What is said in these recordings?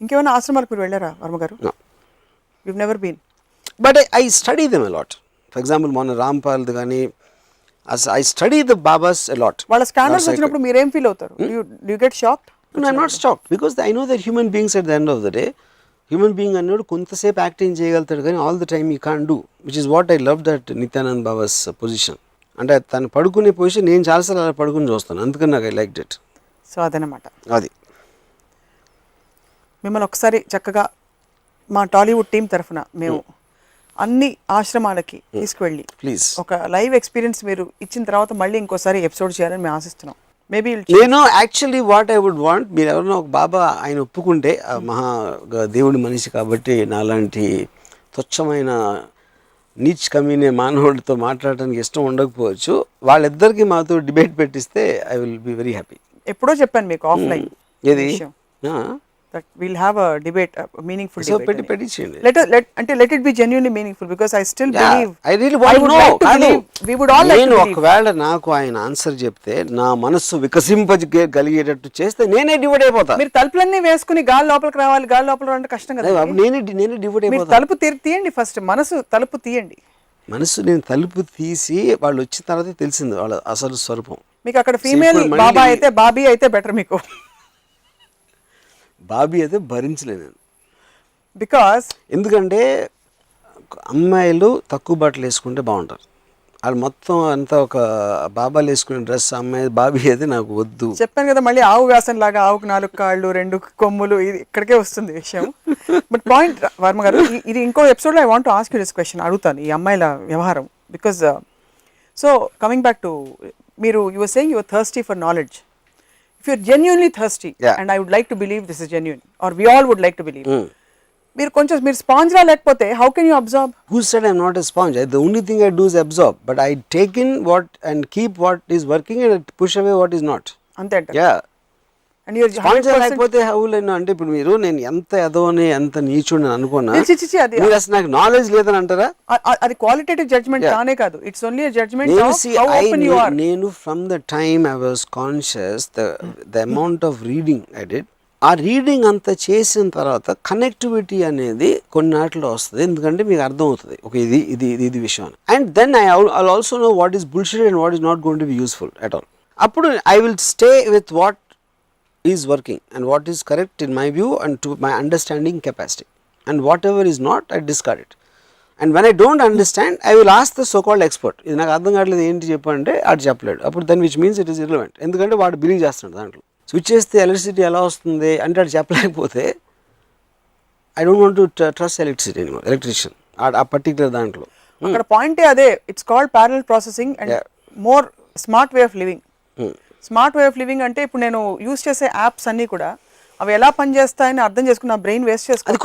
ఇంకేమైనా ఆశ్రమాలకు మీరు వెళ్ళారా వర్మ గారు? No. You've never been. But I study them a lot. For example, మొన్న రాంపాల్ది కానీ I study the Babas a lot. వాళ్ళ స్కానర్స్ వచ్చినప్పుడు మీరు ఏం ఫీల్ అవుతారు? Do you get shocked? No, I'm not shocked because I know that human beings at the end of the day, human being అన్నాడు కొంతసేపు acting చేయగలుగుతాడు కానీ all the time you can do, which is what I love that Nityanand Baba's position. అంటే తను పడుకునే position నేను చాలాసార్లు అలా పడుకుని చూస్తాను, అందుకని నాకు ఐ లైక్ ఇట్. సో అదనమాట. అది మిమ్మల్ని ఒకసారి చక్కగా మా టాలీవుడ్ టీం తరఫున మేము అన్ని ఆశ్రమాలకి తీసుకువెళ్ళి ప్లీజ్ ఒక లైవ్ ఎక్స్పీరియన్స్ మీరు ఇచ్చిన తర్వాత మళ్ళీ ఇంకోసారి ఎపిసోడ్ చేయాలని మేము ఆశిస్తున్నాం. మేబీ నేను actually what I would want, మీరు ఎవరైనా ఒక బాబా ఆయన ఒప్పుకుంటే, మహా దేవుడి మనిషి కాబట్టి నాలాంటి తుచ్చమైన నీచ్ కమీనే మానవుడితో మాట్లాడడానికి ఇష్టం ఉండకపోవచ్చు, వాళ్ళిద్దరికి మాతో డిబేట్ పెట్టిస్తే I will be very happy. ఎప్పుడో చెప్పాను మీకు ఆఫ్లైన్ ఏది that we'll have a debate, a meaningful so debate. petition let it be genuinely meaningful because I still believe, I really want to know. Like to believe, we would all like to believe. ఒకవేళ నాకు ఆయన answer చెప్తే నా మనస్సు వికసింపగలిగేటట్టు చేస్తే నేనే divide అయిపోతా. మీరు తలుపులన్నీ వేసుకుని గాలి లోపలికి రావాలి, గాలి లోపల అంటే కష్టం కదా. నేనే డివైడ్ అయిపోతా. తలుపు తీయండి ఫస్ట్, మనసు తలుపు తీయండి. మనసు నేను తలుపు తీసి వాళ్ళు వచ్చిన తర్వాత తెలిసింది వాళ్ళ అసలు స్వరూపం. మీకు అక్కడ ఫీమేల్ బాబా అయితే, బాబీ అయితే బెటర్ మీకు. బాబీ అయితే భరించలేను బికాస్ ఎందుకంటే అమ్మాయిలు తక్కువ బట్టలు వేసుకుంటే బాగుంటారు, వాళ్ళు మొత్తం అంతా ఒక బాబాలు వేసుకునే డ్రెస్, అమ్మాయి బాబీ అయితే నాకు వద్దు. చెప్పాను కదా మళ్ళీ ఆవు వ్యాసం లాగా, ఆవుకు 4 కాళ్ళు 2 కొమ్ములు, ఇది ఇక్కడికే వస్తుంది విషయం. బట్ పాయింట్ వర్మ గారు, ఇది ఇంకో ఎపిసోడ్లో I want to ask you this question, అడుగుతాను ఈ అమ్మాయిల వ్యవహారం. Because so coming back to, మీరు you were saying you are thirsty for knowledge. If you're genuinely thirsty, and I would like to believe this is genuine, or we all would like to believe, మీరు sponge లా లేకపోతే how can you absorb? Who said I'm not a sponge? The only thing I do is absorb, but I take in what and keep what is working and push away what is not. అంతే అంటారు. Yeah. And you're sponge లేకపోతే how will I know? అంటే ఇప్పుడు మీరు నేను ఎంత ఎదవని ఎంత నీచుని అనుకున్నా, మీరు అసలు నాకు నాలెడ్జ్ లేదని అంటారా? అది క్వాలిటేటివ్ జడ్జ్మెంట్ కానే కాదు, it's only a judgement of how open you are. నేను from the time I was conscious the amount of reading I did, ఆ రీడింగ్ అంతా చేసిన తర్వాత కనెక్టివిటీ అనేది కొన్నాటిలో వస్తుంది, ఎందుకంటే మీకు అర్థం అవుతుంది ఒక ఇది ఇది ఇది ఇది విషయం. And then I also know what is bullshit and what is not going to be useful at all. అప్పుడు I will stay with what is working and what is correct in my view and to my understanding capacity, and whatever is not I discard it. And when I don't understand I will ask the so called expert, ఇది నాకు అర్థం కావట్లేదు ఏంటి చెప్పంటే అది చెప్పలేడు, అప్పుడు then which means it is irrelevant, ఎందుకంటే వాడు బిలీవ్ చేస్తున్నాడు దాంట్లో. స్విచ్ చేస్తే ఎలక్ట్రిసిటీ ఎలా వస్తుంది అంటే అది చెప్పలేకపోతే I don't want to trust electricity anymore, electrician ఆ పర్టికులర్ దాంట్లో. అక్కడ పాయింటే అదే, it's called parallel processing and more smart way of living. Smart way of living అంటే ఇప్పుడు నేను యూజ్ చేసే యాప్స్ అన్నీ కూడా అవి ఎలా పనిచేస్తాయని అర్థం చేసుకుని నా బ్రెయిన్ వేస్ట్ చేసుకుంటాను.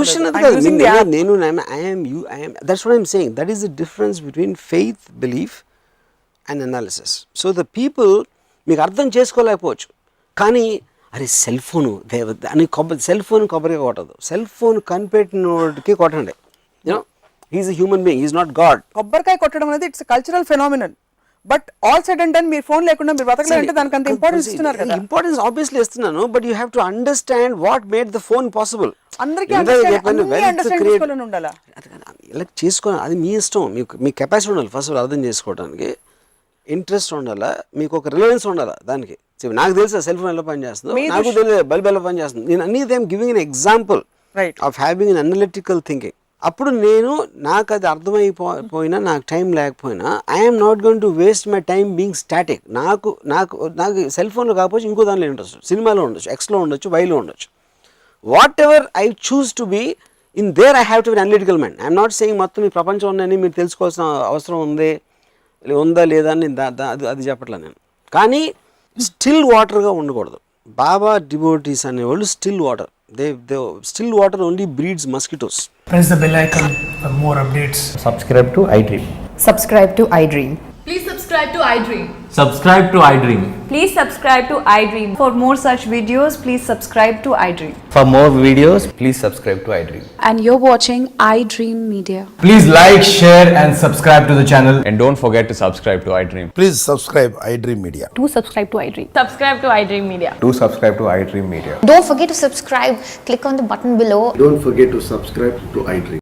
That's what I'm saying, that is the difference between faith, belief and analysis. So the people మీకు అర్థం చేసుకోలేకపోవచ్చు, కానీ అరే సెల్ ఫోను అని సెల్ ఫోన్ కొబ్బరిగా కొట్టదు, సెల్ ఫోన్ కనిపెట్టినోడికి కొట్టండి. You know he's a human being, he's not God. కొబ్బరికాయ కొట్టడం అనేది it's cultural phenomenon, but all said and done మీరు ఫోన్ లేకుండా మీరు బతకలేరంటే దానికి అంత ఇంపార్టెన్స్ ఇస్తున్నారు కదా. ఇంపార్టెన్స్ ఆబ్వియస్లీ ఇస్తున్నాను, but you have to understand what made the phone possible. అందరికీ ఉండాలా ఇలా చేసుకోవాలి, అది మీ ఇష్టం, మీ కెపాసిటీ ఉండాలి ఫస్ట్ అర్థం చేసుకోవడానికి, ఇంట్రెస్ట్ ఉండాలా, మీకు ఒక రిలవెన్స్ ఉండాలా దానికి. నాకు తెలుసా సెల్ ఫోన్ ఎలా పని చేస్తుందో, నాకు తెలియదు బల్బ్ ఎలా పని చేస్తుంది, నేను అన్ని I'm giving an example of having an analytical thinking. అప్పుడు నాకు అది అర్థమైపోయినా నాకు టైం లేకపోయినా I'm not going to waste my time being static. నాకు సెల్ ఫోన్లో కాకపోతే ఇంకో దానిలో ఇంట్రెస్ట్, సినిమాలో ఉండొచ్చు, ఎక్స్లో ఉండొచ్చు, వైలో ఉండొచ్చు, whatever I choose to be in there I have to be analytical mind. I'm not saying మొత్తం ఈ ప్రపంచం ఉందని మీరు తెలుసుకోవాల్సిన అవసరం ఉందా లేదా అని అది చెప్పట్లా నేను. కానీ స్టిల్ వాటర్గా ఉండకూడదు. బాబా డివోటీస్ అనేవాళ్ళు still water, they still water only breeds mosquitoes. Press the bell icon for more updates. Subscribe to iDream. Subscribe to iDream. Please subscribe subscribe to iDream. Subscribe to iDream. Please subscribe to iDream. For more such videos, please subscribe to iDream. For more videos, please subscribe to iDream. And you're watching iDream Media. Please like, share, and subscribe to the channel. And don't forget to subscribe to iDream. Please subscribe iDream Media. Do subscribe to iDream. Subscribe to iDream Media. Do subscribe to iDream Media. Don't forget to subscribe. Click on the button below. Don't forget to subscribe to iDream.